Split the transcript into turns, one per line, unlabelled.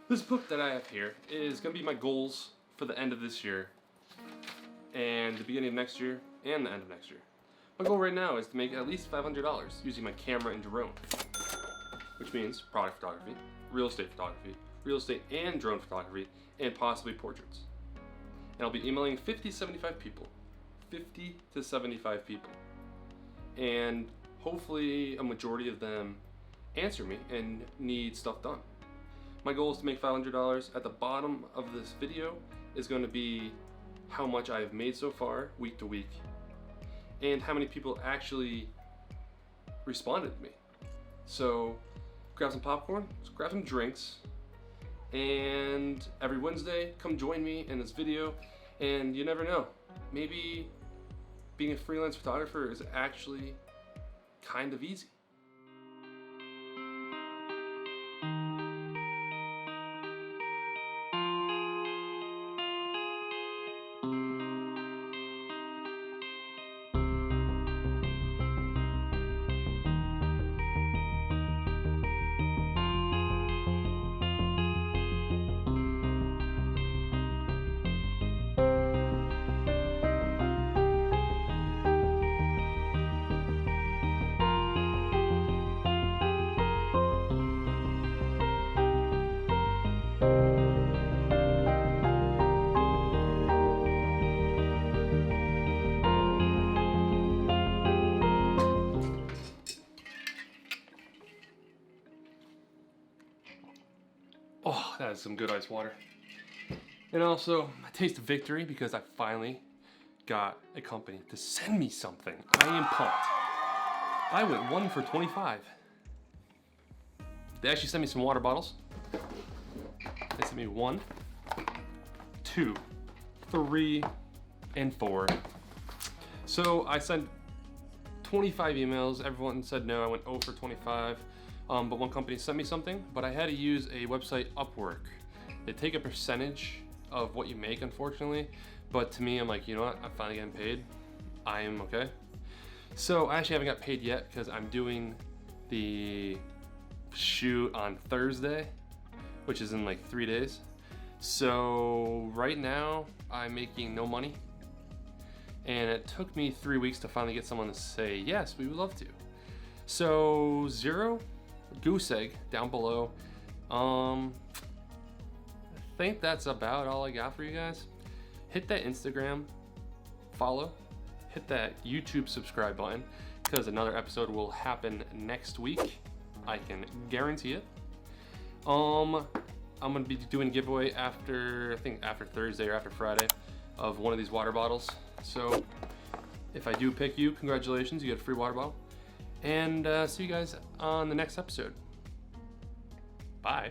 This book that I have here is going to be my goals for the end of this year and the beginning of next year and the end of next year. My goal right now is to make at least $500 using my camera and drone, which means product photography, real estate and drone photography, and possibly portraits. And I'll be emailing 50 to 75 people. And hopefully a majority of them answer me and need stuff done. My goal is to make $500. At the bottom of this video is going to be how much I've made so far, week to week, and how many people actually responded to me. So grab some popcorn, grab some drinks, and every Wednesday come join me in this video. And you never know, maybe being a freelance photographer is actually kind of easy. Oh, that is some good ice water. And also, a taste of victory because I finally got a company to send me something. I am pumped. I went 1 for 25. They actually sent me some water bottles. They sent me 1, 2, 3, and 4. So I sent 25 emails. Everyone said no. I went 0 for 25. But one company sent me something, but I had to use a website, Upwork. They take a percentage of what you make, unfortunately. But to me, I'm like, you know what? I'm finally getting paid. I am okay. So I actually haven't got paid yet because I'm doing the shoot on Thursday, which is in like 3 days. So right now I'm making no money. And it took me 3 weeks to finally get someone to say, yes, we would love to. So 0 goose egg down below. I think that's about all I got for you guys. Hit that Instagram follow, hit that YouTube subscribe button because another episode will happen next week. I can guarantee it. I'm gonna be doing a giveaway after Thursday or after Friday of one of these water bottles. So if I do pick you, congratulations, you get a free water bottle. And see you guys on the next episode. Bye.